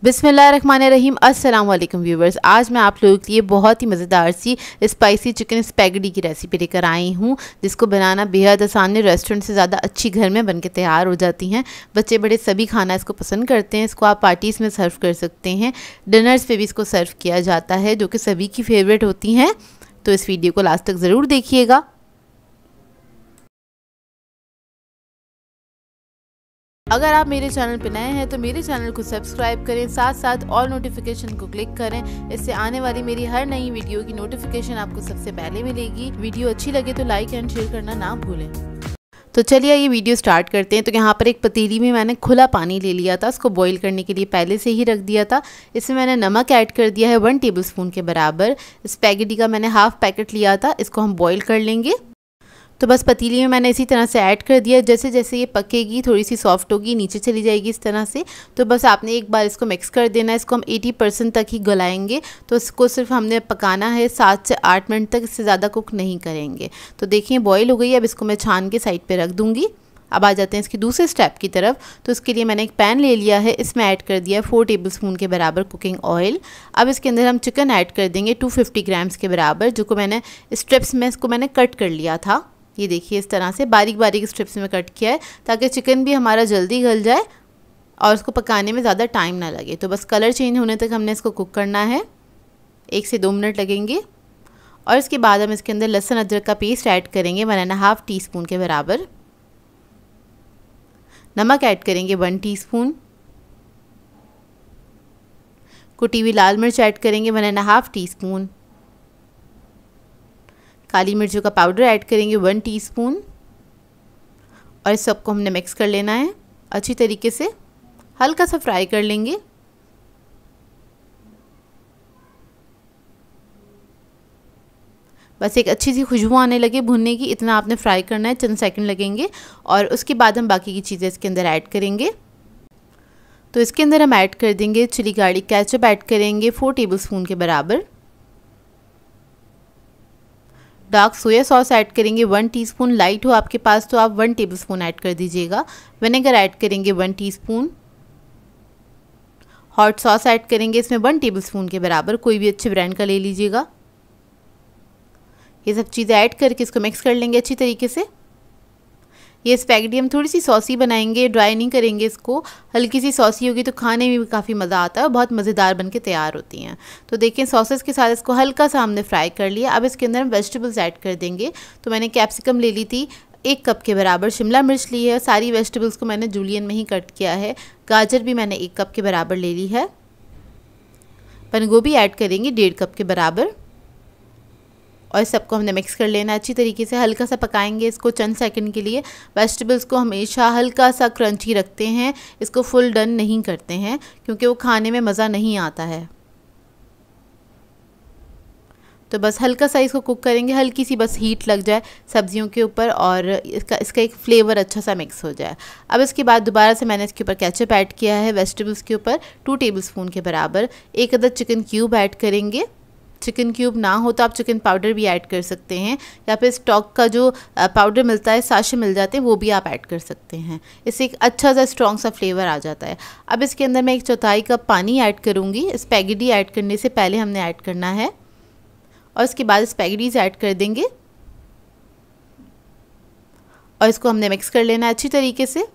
बिस्मिल्लाहिर्रहमानिर्रहीम। अस्सलाम वालेकुम व्यूवर्स, आज मैं आप लोगों के लिए बहुत ही मज़ेदार सी स्पाइसी चिकन स्पैगेटी की रेसिपी लेकर आई हूँ, जिसको बनाना बेहद आसान है। रेस्टोरेंट से ज़्यादा अच्छी घर में बनके तैयार हो जाती हैं। बच्चे बड़े सभी खाना इसको पसंद करते हैं। इसको आप पार्टीज़ में सर्व कर सकते हैं, डिनर्स पे भी इसको सर्व किया जाता है, जो कि सभी की फेवरेट होती हैं। तो इस वीडियो को लास्ट तक ज़रूर देखिएगा। अगर आप मेरे चैनल पर नए हैं तो मेरे चैनल को सब्सक्राइब करें, साथ साथ ऑल नोटिफिकेशन को क्लिक करें। इससे आने वाली मेरी हर नई वीडियो की नोटिफिकेशन आपको सबसे पहले मिलेगी। वीडियो अच्छी लगे तो लाइक एंड शेयर करना ना भूलें। तो चलिए ये वीडियो स्टार्ट करते हैं। तो यहाँ पर एक पतीली में मैंने खुला पानी ले लिया था, उसको बॉईल करने के लिए पहले से ही रख दिया था। इसमें मैंने नमक ऐड कर दिया है 1 टेबलस्पून के बराबर। स्पैगेटी का मैंने हाफ पैकेट लिया था, इसको हम बॉईल कर लेंगे। तो बस पतीली में मैंने इसी तरह से ऐड कर दिया। जैसे जैसे ये पकेगी, थोड़ी सी सॉफ्ट होगी, नीचे चली जाएगी इस तरह से। तो बस आपने एक बार इसको मिक्स कर देना है। इसको हम 80% तक ही गलाएंगे। तो इसको सिर्फ हमने पकाना है 7 से 8 मिनट तक, इससे ज़्यादा कुक नहीं करेंगे। तो देखिए बॉईल हो गई है। अब इसको मैं छान के साइड पर रख दूँगी। अब आ जाते हैं इसके दूसरे स्टेप की तरफ। तो इसके लिए मैंने एक पैन ले लिया है, इसमें ऐड कर दिया 4 टेबलस्पून के बराबर कुकिंग ऑयल। अब इसके अंदर हम चिकन ऐड कर देंगे 250 ग्राम्स के बराबर, जो को मैंने स्ट्रिप्स में इसको मैंने कट कर लिया था। ये देखिए इस तरह से बारीक बारीक स्ट्रिप्स में कट किया है, ताकि चिकन भी हमारा जल्दी गल जाए और उसको पकाने में ज़्यादा टाइम ना लगे। तो बस कलर चेंज होने तक हमने इसको कुक करना है, 1 से 2 मिनट लगेंगे। और इसके बाद हम इसके अंदर लहसुन अदरक का पेस्ट ऐड करेंगे 1.5 टीस्पून के बराबर। नमक ऐड करेंगे 1 टीस्पून। कुटी हुई लाल मिर्च ऐड करेंगे 1.5 टीस्पून। काली मिर्चों का पाउडर ऐड करेंगे 1 टीस्पून। और इस सबको हमने मिक्स कर लेना है अच्छी तरीके से, हल्का सा फ्राई कर लेंगे। बस एक अच्छी सी खुशबू आने लगे भुनने की, इतना आपने फ्राई करना है, चंद सेकंड लगेंगे। और उसके बाद हम बाकी की चीज़ें इसके अंदर ऐड करेंगे। तो इसके अंदर हम ऐड कर देंगे चिली गार्लिक केचप ऐड करेंगे 4 टेबलस्पून के बराबर। डार्क सोया सॉस ऐड करेंगे 1 टीस्पून। लाइट हो आपके पास तो आप 1 टेबलस्पून ऐड कर दीजिएगा। विनेगर ऐड करेंगे 1 टीस्पून। हॉट सॉस ऐड करेंगे इसमें 1 टेबलस्पून के बराबर, कोई भी अच्छे ब्रांड का ले लीजिएगा। ये सब चीज़ें ऐड करके इसको मिक्स कर लेंगे अच्छी तरीके से। ये स्पैगेटी हम थोड़ी सी सॉसी बनाएंगे, ड्राई नहीं करेंगे इसको। हल्की सी सॉसी होगी तो खाने में भी काफ़ी मज़ा आता है और बहुत मज़ेदार बन के तैयार होती हैं। तो देखें सॉसेस के साथ इसको हल्का सा हमने फ्राई कर लिया। अब इसके अंदर हम वेजिटेबल्स ऐड कर देंगे। तो मैंने कैप्सिकम ले ली थी 1 कप के बराबर, शिमला मिर्च ली है, सारी वेजिटेबल्स को मैंने जूलियन में ही कट किया है। गाजर भी मैंने 1 कप के बराबर ले ली है। बंद गोभी ऐड करेंगे 1.5 कप के बराबर। और इस सबको हमने मिक्स कर लेना अच्छी तरीके से, हल्का सा पकाएंगे इसको चंद सेकंड के लिए। वेजिटेबल्स को हमेशा हल्का सा क्रंची रखते हैं, इसको फुल डन नहीं करते हैं, क्योंकि वो खाने में मज़ा नहीं आता है। तो बस हल्का सा इसको कुक करेंगे, हल्की सी बस हीट लग जाए सब्जियों के ऊपर और इसका एक फ्लेवर अच्छा सा मिक्स हो जाए। अब इसके बाद दोबारा से मैंने इसके ऊपर केचप ऐड किया है वेजिटेबल्स के ऊपर 2 टेबलस्पून के बराबर। 1 अदद चिकन क्यूब ऐड करेंगे। चिकन क्यूब ना हो तो आप चिकन पाउडर भी ऐड कर सकते हैं, या फिर स्टॉक का जो पाउडर मिलता है, साशे मिल जाते हैं, वो भी आप ऐड कर सकते हैं। इससे एक अच्छा सा स्ट्रॉन्ग सा फ्लेवर आ जाता है। अब इसके अंदर मैं 1/4 कप पानी ऐड करूँगी। स्पैगेटी ऐड करने से पहले हमने ऐड करना है। और उसके बाद स्पैगेटीज ऐड कर देंगे और इसको हमने मिक्स कर लेना है अच्छी तरीके से।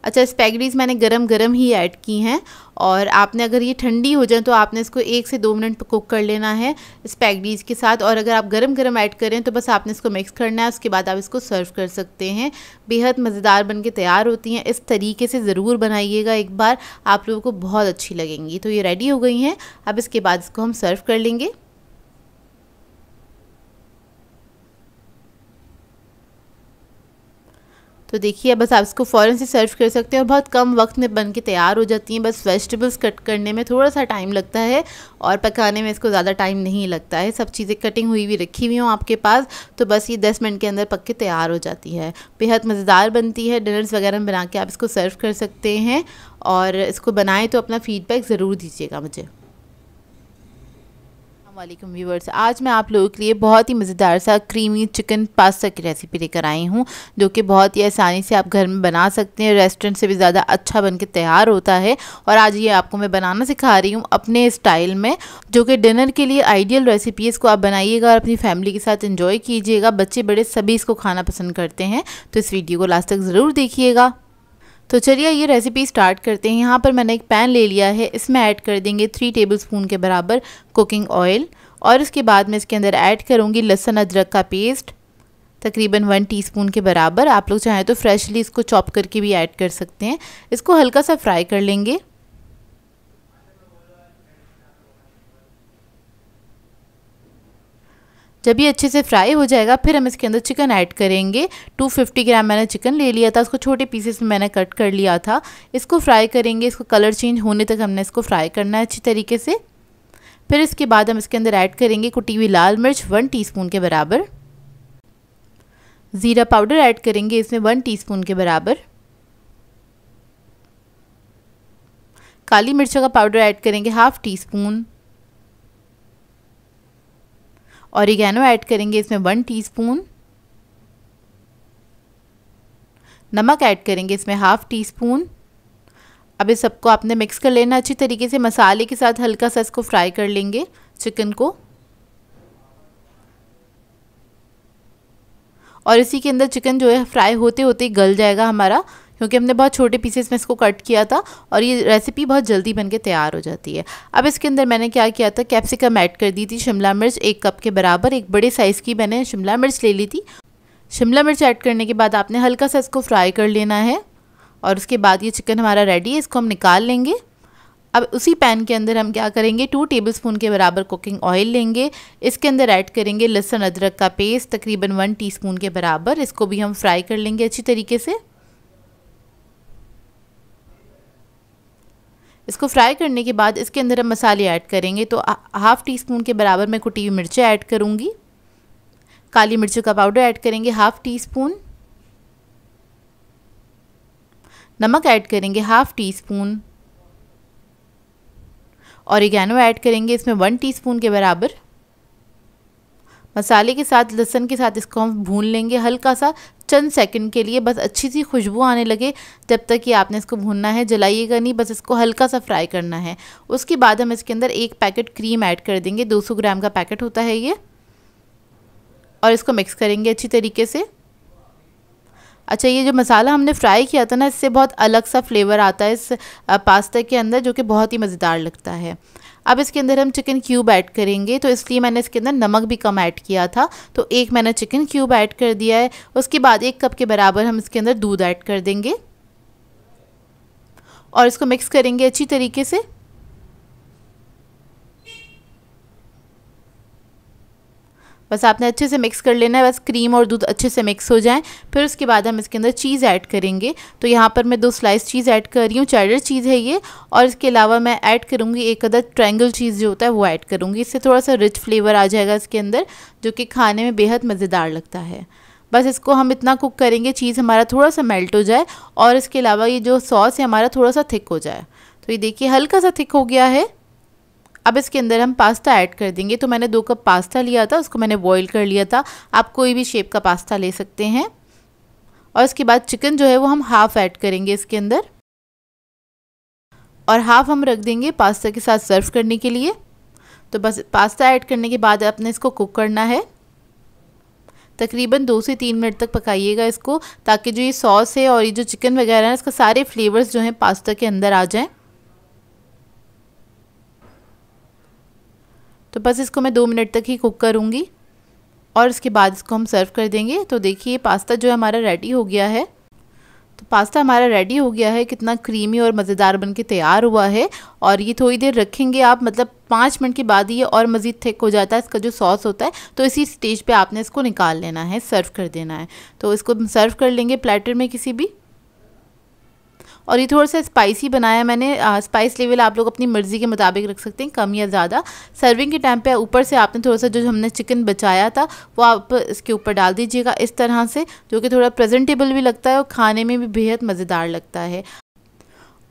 अच्छा, स्पैगेटीज़ मैंने गरम ही ऐड की हैं, और आपने अगर ये ठंडी हो जाए तो आपने इसको 1 से 2 मिनट कुक कर लेना है स्पैगेटीज़ के साथ। और अगर आप गरम ऐड करें तो बस आपने इसको मिक्स करना है, उसके बाद आप इसको सर्व कर सकते हैं। बेहद मज़ेदार बन के तैयार होती हैं। इस तरीके से ज़रूर बनाइएगा एक बार, आप लोगों को बहुत अच्छी लगेंगी। तो ये रेडी हो गई हैं। अब इसके बाद इसको हम सर्व कर लेंगे। तो देखिए बस आप इसको फ़ौरन से सर्व कर सकते हैं और बहुत कम वक्त में बन के तैयार हो जाती हैं। बस वेजिटेबल्स कट करने में थोड़ा सा टाइम लगता है और पकाने में इसको ज़्यादा टाइम नहीं लगता है। सब चीज़ें कटिंग हुई भी रखी हुई हों आपके पास तो बस ये 10 मिनट के अंदर पक के तैयार हो जाती है। बेहद मज़ेदार बनती है। डिनर्स वगैरह में बना के आप इसको सर्व कर सकते हैं, और इसको बनाएँ तो अपना फ़ीडबैक ज़रूर दीजिएगा मुझे। वालेकुम व्यूवर्स, आज मैं आप लोगों के लिए बहुत ही मज़ेदार सा क्रीमी चिकन पास्ता की रेसिपी लेकर आई हूँ, जो कि बहुत ही आसानी से आप घर में बना सकते हैं। रेस्टोरेंट से भी ज़्यादा अच्छा बनके तैयार होता है। और आज ये आपको मैं बनाना सिखा रही हूँ अपने स्टाइल में, जो कि डिनर के लिए आइडियल रेसिपी है। इसको आप बनाइएगा और अपनी फैमिली के साथ एंजॉय कीजिएगा। बच्चे बड़े सभी इसको खाना पसंद करते हैं, तो इस वीडियो को लास्ट तक ज़रूर देखिएगा। तो चलिए ये रेसिपी स्टार्ट करते हैं। यहाँ पर मैंने एक पैन ले लिया है, इसमें ऐड कर देंगे 3 टेबलस्पून के बराबर कुकिंग ऑयल। और इसके बाद मैं इसके अंदर ऐड करूँगी लहसुन अदरक का पेस्ट, तकरीबन 1 टीस्पून के बराबर। आप लोग चाहें तो फ्रेशली इसको चॉप करके भी ऐड कर सकते हैं। इसको हल्का सा फ्राई कर लेंगे। जब ये अच्छे से फ्राई हो जाएगा, फिर हम इसके अंदर चिकन ऐड करेंगे। 250 ग्राम मैंने चिकन ले लिया था, उसको छोटे पीसेस में मैंने कट कर लिया था। इसको फ्राई करेंगे, इसको कलर चेंज होने तक हमने इसको फ्राई करना है अच्छी तरीके से। फिर इसके बाद हम इसके अंदर ऐड करेंगे कुटी हुई लाल मिर्च 1 टीस्पून के बराबर। ज़ीरा पाउडर ऐड करेंगे इसमें 1 टीस्पून के बराबर। काली मिर्चों का पाउडर ऐड करेंगे 1/2 टीस्पून। ऑरिगेनो ऐड करेंगे इसमें 1 टीस्पून। नमक ऐड करेंगे इसमें 1/2 टीस्पून। अब इस सबको आपने मिक्स कर लेना अच्छी तरीके से। मसाले के साथ हल्का सा इसको फ्राई कर लेंगे चिकन को। और इसी के अंदर चिकन जो है फ्राई होते होते गल जाएगा हमारा, क्योंकि हमने बहुत छोटे पीसेस में इसको कट किया था। और ये रेसिपी बहुत जल्दी बनके तैयार हो जाती है। अब इसके अंदर मैंने क्या किया था, कैप्सिकम ऐड कर दी थी, शिमला मिर्च 1 कप के बराबर। एक बड़े साइज़ की मैंने शिमला मिर्च ले ली थी। शिमला मिर्च ऐड करने के बाद आपने हल्का सा इसको फ्राई कर लेना है। और उसके बाद ये चिकन हमारा रेडी है, इसको हम निकाल लेंगे। अब उसी पैन के अंदर हम क्या करेंगे, 2 टेबलस्पून के बराबर कुकिंग ऑयल लेंगे। इसके अंदर ऐड करेंगे लहसुन अदरक का पेस्ट तकरीबन 1 टीस्पून के बराबर। इसको भी हम फ्राई कर लेंगे अच्छी तरीके से। इसको फ्राई करने के बाद इसके अंदर हम मसाले ऐड करेंगे। तो 1/2 टीस्पून के बराबर मैं कुटी हुई मिर्चें ऐड करूँगी। काली मिर्चों का पाउडर ऐड करेंगे 1/2 टीस्पून। नमक ऐड करेंगे 1/2 टीस्पून। ऑरिगेनो ऐड करेंगे इसमें 1 टीस्पून के बराबर। मसाले के साथ लहसुन के साथ इसको हम भून लेंगे हल्का सा, चंद सेकंड के लिए, बस अच्छी सी खुशबू आने लगे जब तक कि आपने इसको भूनना है। जलाइएगा नहीं, बस इसको हल्का सा फ्राई करना है। उसके बाद हम इसके अंदर 1 पैकेट क्रीम ऐड कर देंगे, 200 ग्राम का पैकेट होता है ये। और इसको मिक्स करेंगे अच्छी तरीके से। अच्छा, ये जो मसाला हमने फ्राई किया था ना, इससे बहुत अलग सा फ्लेवर आता है इस पास्ता के अंदर, जो कि बहुत ही मज़ेदार लगता है। अब इसके अंदर हम चिकन क्यूब ऐड करेंगे, तो इसलिए मैंने इसके अंदर नमक भी कम ऐड किया था। तो 1 मैंने चिकन क्यूब ऐड कर दिया है। उसके बाद 1 कप के बराबर हम इसके अंदर दूध ऐड कर देंगे और इसको मिक्स करेंगे अच्छी तरीके से। बस आपने अच्छे से मिक्स कर लेना है, बस क्रीम और दूध अच्छे से मिक्स हो जाएं। फिर उसके बाद हम इसके अंदर चीज़ ऐड करेंगे। तो यहाँ पर मैं 2 स्लाइस चीज़ ऐड कर रही हूँ, चेडर चीज़ है ये। और इसके अलावा मैं ऐड करूँगी 1 अदद ट्रायंगल चीज़ जो होता है वो ऐड करूँगी। इससे थोड़ा सा रिच फ्लेवर आ जाएगा इसके अंदर, जो कि खाने में बेहद मज़ेदार लगता है। बस इसको हम इतना कुक करेंगे, चीज़ हमारा थोड़ा सा मेल्ट हो जाए और इसके अलावा ये जो सॉस है हमारा थोड़ा सा थिक हो जाए। तो ये देखिए हल्का सा थिक हो गया है। अब इसके अंदर हम पास्ता ऐड कर देंगे। तो मैंने 2 कप पास्ता लिया था, उसको मैंने बॉईल कर लिया था। आप कोई भी शेप का पास्ता ले सकते हैं। और इसके बाद चिकन जो है वो हम हाफ़ ऐड करेंगे इसके अंदर, और हाफ़ हम रख देंगे पास्ता के साथ सर्व करने के लिए। तो बस पास्ता ऐड करने के बाद आपने इसको कुक करना है। तकरीबन 2 से 3 मिनट तक पकाइएगा इसको, ताकि जो ये सॉस है और ये जो चिकन वगैरह है इसका सारे फ्लेवर्स जो हैं पास्ता के अंदर आ जाएँ। तो बस इसको मैं 2 मिनट तक ही कुक करूँगी और उसके बाद इसको हम सर्व कर देंगे। तो देखिए पास्ता जो है हमारा रेडी हो गया है। तो पास्ता हमारा रेडी हो गया है, कितना क्रीमी और मज़ेदार बनके तैयार हुआ है। और ये थोड़ी देर रखेंगे आप, मतलब 5 मिनट के बाद ये और मज़ीद थिक हो जाता है इसका जो सॉस होता है। तो इसी स्टेज पे आपने इसको निकाल लेना है, सर्व कर देना है। तो इसको सर्व कर लेंगे प्लेटर में किसी भी। और ये थोड़ा सा स्पाइसी बनाया मैंने। स्पाइस लेवल आप लोग अपनी मर्ज़ी के मुताबिक रख सकते हैं, कम या ज़्यादा। सर्विंग के टाइम पे ऊपर से आपने थोड़ा सा जो हमने चिकन बचाया था वो आप इसके ऊपर डाल दीजिएगा इस तरह से, जो कि थोड़ा प्रेजेंटेबल भी लगता है और खाने में भी बेहद मज़ेदार लगता है।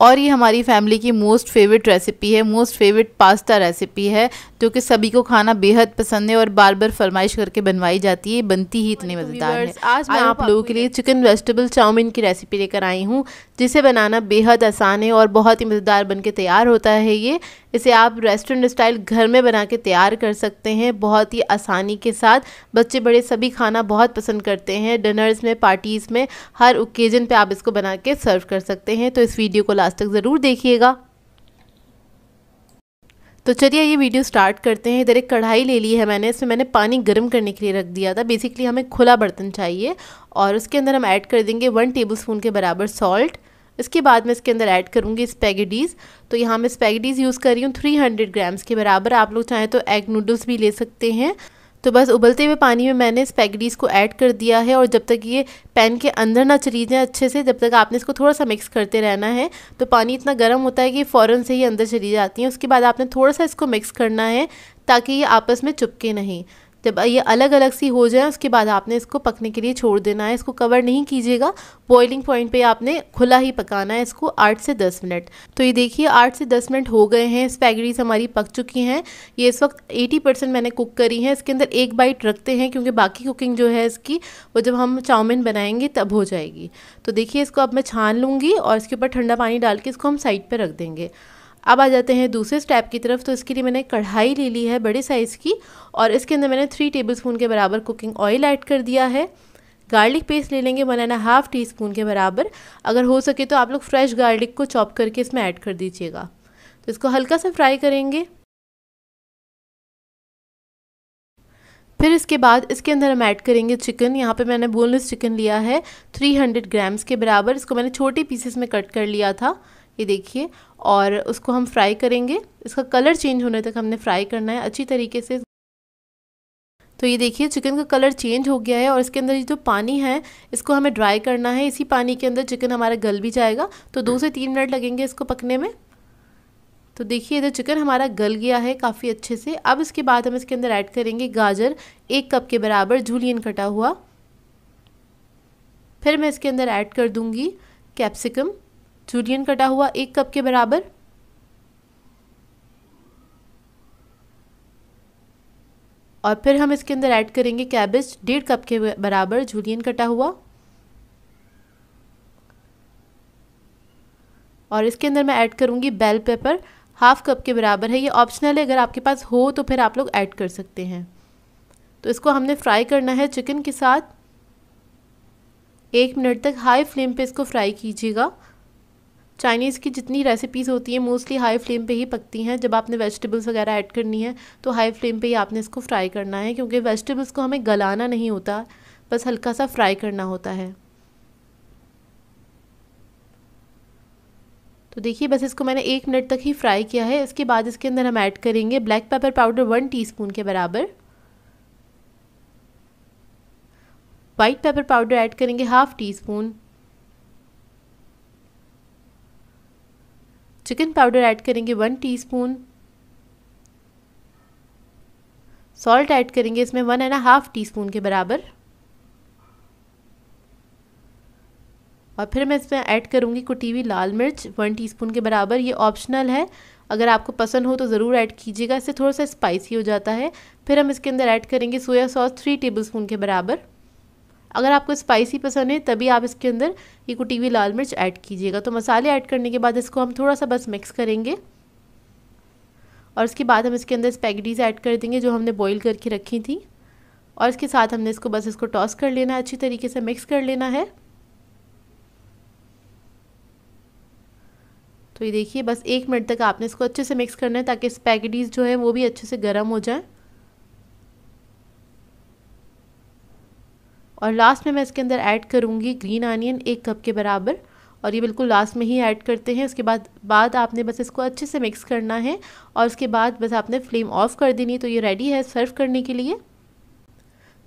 और ये हमारी फैमिली की मोस्ट फेवरेट रेसिपी है, मोस्ट फेवरेट पास्ता रेसिपी है, जो कि सभी को खाना बेहद पसंद है और बार बार फरमाइश करके बनवाई जाती है, बनती ही इतनी मज़ेदार है। आज मैं आप लोगों के लिए चिकन वेजिटेबल चाउमीन की रेसिपी लेकर आई हूँ, जिसे बनाना बेहद आसान है और बहुत ही मज़ेदार बनके तैयार होता है ये। इसे आप रेस्टोरेंट स्टाइल घर में बना के तैयार कर सकते हैं बहुत ही आसानी के साथ। बच्चे बड़े सभी खाना बहुत पसंद करते हैं। डिनर्स में, पार्टीज़ में, हर ओकेजन पे आप इसको बना के सर्व कर सकते हैं। तो इस वीडियो को लास्ट तक ज़रूर देखिएगा। तो चलिए ये वीडियो स्टार्ट करते हैं। इधर एक कढ़ाई ले ली है मैंने, इसमें मैंने पानी गर्म करने के लिए रख दिया था। बेसिकली हमें खुला बर्तन चाहिए और उसके अंदर हम ऐड कर देंगे 1 टेबलस्पून के बराबर सॉल्ट। इसके बाद मैं इसके अंदर ऐड करूँगी स्पैगेटीज़। तो यहाँ मैं स्पैगेटीज़ यूज़ कर रही हूँ 300 ग्राम्स के बराबर। आप लोग चाहें तो एग नूडल्स भी ले सकते हैं। तो बस उबलते हुए पानी में मैंने स्पैगेटीज़ को ऐड कर दिया है और जब तक ये पैन के अंदर ना चली जाए अच्छे से, जब तक आपने इसको थोड़ा सा मिक्स करते रहना है। तो पानी इतना गर्म होता है कि फ़ौरन से ही अंदर चली जाती हैं। उसके बाद आपने थोड़ा सा इसको मिक्स करना है ताकि ये आपस में चिपके नहीं। जब ये अलग अलग सी हो जाए उसके बाद आपने इसको पकने के लिए छोड़ देना है। इसको कवर नहीं कीजिएगा, बॉइलिंग पॉइंट पे आपने खुला ही पकाना है इसको 8 से 10 मिनट। तो ये देखिए 8 से 10 मिनट हो गए हैं, स्पैगेटीज़ हमारी पक चुकी हैं। ये इस वक्त 80% मैंने कुक करी है। इसके अंदर एक बाइट रखते हैं क्योंकि बाकी कुकिंग जो है इसकी वो जब हम चाउमीन बनाएंगे तब हो जाएगी। तो देखिए इसको अब मैं छान लूँगी और इसके ऊपर ठंडा पानी डाल के इसको हम साइड पर रख देंगे। अब आ जाते हैं दूसरे स्टेप की तरफ। तो इसके लिए मैंने कढ़ाई ले ली है बड़े साइज़ की और इसके अंदर मैंने 3 टेबलस्पून के बराबर कुकिंग ऑयल ऐड कर दिया है। गार्लिक पेस्ट ले लेंगे 1.5 टीस्पून के बराबर। अगर हो सके तो आप लोग फ्रेश गार्लिक को चॉप करके इसमें ऐड कर दीजिएगा। तो इसको हल्का सा फ्राई करेंगे। फिर इसके बाद इसके अंदर हम ऐड करेंगे चिकन। यहाँ पे मैंने बोनलेस चिकन लिया है 300 ग्राम्स के बराबर। इसको मैंने छोटे पीसेस में कट कर लिया था, ये देखिए। और उसको हम फ्राई करेंगे। इसका कलर चेंज होने तक हमने फ्राई करना है अच्छी तरीके से। तो ये देखिए चिकन का कलर चेंज हो गया है और इसके अंदर ये जो पानी है इसको हमें ड्राई करना है। इसी पानी के अंदर चिकन हमारा गल भी जाएगा। तो 2 से 3 मिनट लगेंगे इसको पकने में। तो देखिए इधर चिकन हमारा गल गया है काफ़ी अच्छे से। अब इसके बाद हम इसके अंदर ऐड करेंगे गाजर 1 कप के बराबर जूलियन कटा हुआ। फिर मैं इसके अंदर ऐड कर दूंगी कैप्सिकम जूलियन कटा हुआ 1 कप के बराबर। और फिर हम इसके अंदर ऐड करेंगे कैबेज 1.5 कप के बराबर जूलियन कटा हुआ। और इसके अंदर मैं ऐड करूंगी बेल पेपर 1/2 कप के बराबर है। ये ऑप्शनल है, अगर आपके पास हो तो फिर आप लोग ऐड कर सकते हैं। तो इसको हमने फ्राई करना है चिकन के साथ 1 मिनट तक। हाई फ्लेम पे इसको फ्राई कीजिएगा। चाइनीज़ की जितनी रेसिपीज़ होती हैं मोस्टली हाई फ्लेम पे ही पकती हैं। जब आपने वेजिटेबल्स वगैरह ऐड करनी है तो हाई फ्लेम पे ही आपने इसको फ्राई करना है, क्योंकि वेजिटेबल्स को हमें गलाना नहीं होता, बस हल्का सा फ्राई करना होता है। तो देखिए बस इसको मैंने 1 मिनट तक ही फ्राई किया है। इसके बाद इसके अंदर हम ऐड करेंगे ब्लैक पेपर पाउडर 1 टीस्पून के बराबर। वाइट पेपर पाउडर ऐड करेंगे 1/2 टीस्पून। चिकन पाउडर ऐड करेंगे 1 टीस्पून। सॉल्ट ऐड करेंगे इसमें 1.5 टीस्पून के बराबर। और फिर मैं इसमें ऐड करूँगी कुटी हुई लाल मिर्च 1 टीस्पून के बराबर। ये ऑप्शनल है, अगर आपको पसंद हो तो ज़रूर ऐड कीजिएगा, इससे थोड़ा सा स्पाइसी हो जाता है। फिर हम इसके अंदर ऐड करेंगे सोया सॉस 3 टेबलस्पून के बराबर। अगर आपको स्पाइसी पसंद है तभी आप इसके अंदर ये कुटी हुई लाल मिर्च ऐड कीजिएगा। तो मसाले ऐड करने के बाद इसको हम थोड़ा सा बस मिक्स करेंगे और इसके बाद हम इसके अंदर स्पैगेटीज़ ऐड कर देंगे जो हमने बॉईल करके रखी थी। और इसके साथ हमने इसको टॉस कर लेना है, अच्छी तरीके से मिक्स कर लेना है। तो ये देखिए बस 1 मिनट तक आपने इसको अच्छे से मिक्स करना है ताकि स्पैगेटीज़ जो है वो भी अच्छे से गर्म हो जाए। और लास्ट में मैं इसके अंदर ऐड करूँगी ग्रीन अनियन 1 कप के बराबर। और ये बिल्कुल लास्ट में ही ऐड करते हैं। उसके बाद आपने बस इसको अच्छे से मिक्स करना है और उसके बाद बस आपने फ्लेम ऑफ कर देनी। तो ये रेडी है सर्व करने के लिए।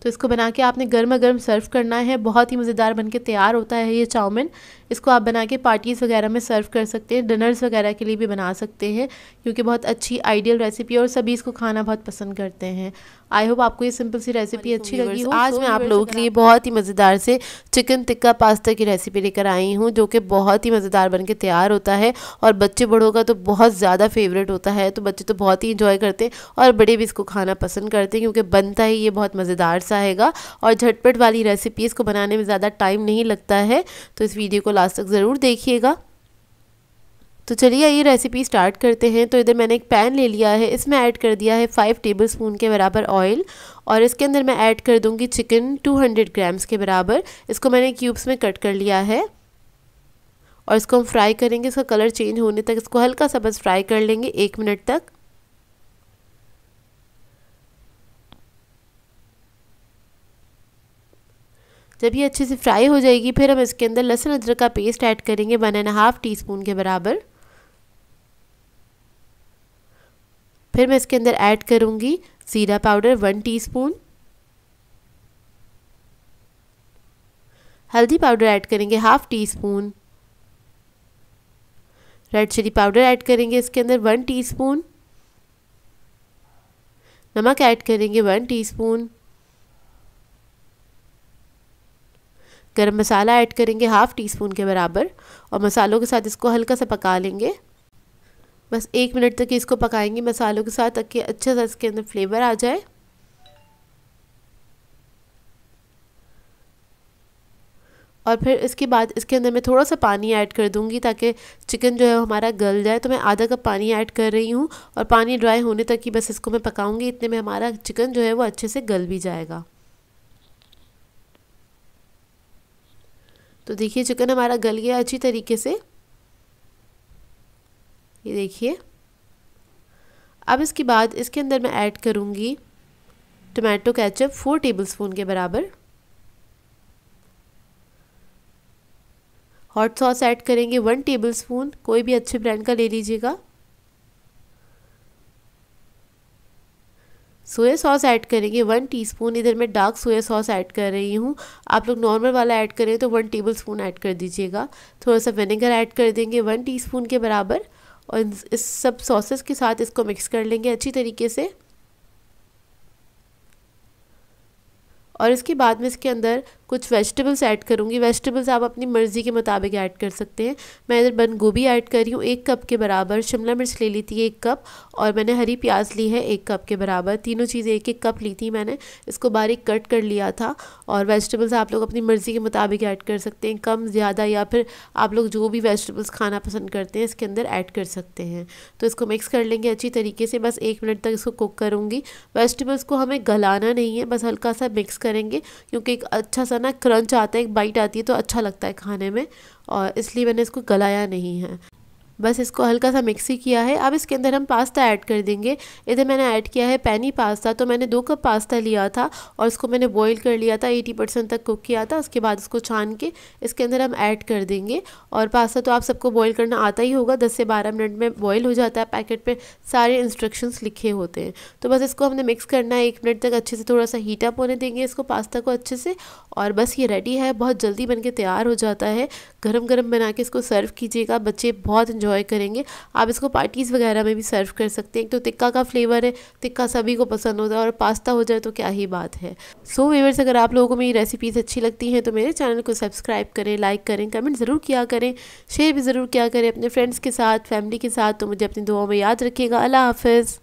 तो इसको बना के आपने गर्मा गर्म सर्व करना है। बहुत ही मज़ेदार बनके तैयार होता है ये चाउमीन। इसको आप बना के पार्टीज़ वगैरह में सर्व कर सकते हैं, डिनर्स वगैरह के लिए भी बना सकते हैं, क्योंकि बहुत अच्छी आइडियल रेसिपी है और सभी इसको खाना बहुत पसंद करते हैं। आई होप आपको ये सिंपल सी रेसिपी अच्छी लगी हो। आज मैं आप लोगों के लिए बहुत ही मज़ेदार से चिकन टिक्का पास्ता की रेसिपी लेकर आई हूँ, जो कि बहुत ही मज़ेदार बनके तैयार होता है और बच्चे बड़ों का तो बहुत ज़्यादा फेवरेट होता है। तो बच्चे तो बहुत ही इंजॉय करते हैं और बड़े भी इसको खाना पसंद करते हैं, क्योंकि बनता ही ये बहुत मज़ेदार सा हैगा और झटपट वाली रेसिपी, इसको बनाने में ज़्यादा टाइम नहीं लगता है। तो इस वीडियो को लास्ट तक ज़रूर देखिएगा। तो चलिए ये रेसिपी स्टार्ट करते हैं। तो इधर मैंने एक पैन ले लिया है, इसमें ऐड कर दिया है 5 टेबलस्पून के बराबर ऑयल और इसके अंदर मैं ऐड कर दूंगी चिकन 200 ग्राम्स के बराबर। इसको मैंने क्यूब्स में कट कर लिया है और इसको हम फ्राई करेंगे। इसका कलर चेंज होने तक इसको हल्का सा बस फ्राई कर लेंगे 1 मिनट तक। जब ये अच्छे से फ्राई हो जाएगी फिर हम इसके अंदर लहसुन अदरक का पेस्ट ऐड करेंगे 1.5 टीस्पून के बराबर। फिर मैं इसके अंदर ऐड करूंगी जीरा पाउडर 1 टीस्पून, हल्दी पाउडर ऐड करेंगे 1/2 teaspoon, red chilli powder add करेंगे इसके अंदर 1 टीस्पून, नमक ऐड करेंगे 1 टीस्पून, गरम मसाला ऐड करेंगे 1/2 टीस्पून के बराबर और मसालों के साथ इसको हल्का सा पका लेंगे। बस 1 मिनट तक इसको पकाएंगे मसालों के साथ, ताकि अच्छा सा इसके अंदर फ्लेवर आ जाए। और फिर इसके बाद इसके अंदर मैं थोड़ा सा पानी ऐड कर दूंगी, ताकि चिकन जो है हमारा गल जाए। तो मैं आधा कप पानी ऐड कर रही हूँ और पानी ड्राई होने तक ही बस इसको मैं पकाऊंगी। इतने में हमारा चिकन जो है वो अच्छे से गल भी जाएगा। तो देखिए चिकन हमारा गल गया अच्छी तरीके से, ये देखिए। अब इसके बाद इसके अंदर मैं ऐड करूंगी टमाटो केचप 4 टेबलस्पून के बराबर, हॉट सॉस ऐड करेंगे 1 टेबलस्पून, कोई भी अच्छे ब्रांड का ले लीजिएगा। सोया सॉस ऐड करेंगे 1 टीस्पून, इधर मैं डार्क सोया सॉस ऐड कर रही हूँ। आप लोग नॉर्मल वाला ऐड करें तो 1 टेबलस्पून ऐड कर दीजिएगा। थोड़ा सा विनेगर ऐड कर देंगे 1 टीस्पून के बराबर और इस सब सॉसेस के साथ इसको मिक्स कर लेंगे अच्छी तरीके से। और इसके बाद में इसके अंदर कुछ वेजिटेबल्स ऐड करूँगी। वेजिटेबल्स आप अपनी मर्ज़ी के मुताबिक ऐड कर सकते हैं। मैं इधर बंद गोभी ऐड कर रही हूँ 1 कप के बराबर, शिमला मिर्च ले ली थी 1 कप और मैंने हरी प्याज ली है 1 कप के बराबर। तीनों चीज़ें 1-1 कप ली थी मैंने, इसको बारीक कट कर लिया था। और वेजिटेबल्स आप लोग अपनी मर्ज़ी के मुताबिक ऐड कर सकते हैं, कम ज़्यादा, या फिर आप लोग जो भी वेजिटेबल्स खाना पसंद करते हैं इसके अंदर ऐड कर सकते हैं। तो इसको मिक्स कर लेंगे अच्छी तरीके से, बस 1 मिनट तक इसको कुक करूँगी। वेजिटेबल्स को हमें गलाना नहीं है, बस हल्का सा मिक्स करेंगे, क्योंकि एक अच्छा सा ना क्रंच आता है, एक बाइट आती है तो अच्छा लगता है खाने में, और इसलिए मैंने इसको गलाया नहीं है। बस इसको हल्का सा मिक्स ही किया है। अब इसके अंदर हम पास्ता ऐड कर देंगे। इधर मैंने ऐड किया है पेनी पास्ता। तो मैंने 2 कप पास्ता लिया था और इसको मैंने बॉईल कर लिया था, 80% तक कुक किया था। उसके बाद इसको छान के इसके अंदर हम ऐड कर देंगे। और पास्ता तो आप सबको बॉईल करना आता ही होगा, 10 से 12 मिनट में बॉईल हो जाता है, पैकेट पे सारे इंस्ट्रक्शंस लिखे होते हैं। तो बस इसको हमने मिक्स करना है 1 मिनट तक, अच्छे से थोड़ा सा हीट अप होने देंगे इसको, पास्ता को अच्छे से। और बस ये रेडी है, बहुत जल्दी बन के तैयार हो जाता है। गरम गरम बना के इसको सर्व कीजिएगा, बच्चे बहुत इंजॉय करेंगे। आप इसको पार्टीज़ वगैरह में भी सर्व कर सकते हैं। एक तो टिक्का का फ्लेवर है, टिक्का सभी को पसंद होता है, और पास्ता हो जाए तो क्या ही बात है। सो व्यूअर्स, अगर आप लोगों को मेरी रेसिपीज़ अच्छी लगती हैं तो मेरे चैनल को सब्सक्राइब करें, लाइक करें, कमेंट ज़रूर किया करें, शेयर भी ज़रूर किया करें अपने फ्रेंड्स के साथ, फैमिली के साथ। तो मुझे अपनी दुआओं में याद रखिएगा। अल्लाह हाफ़िज़।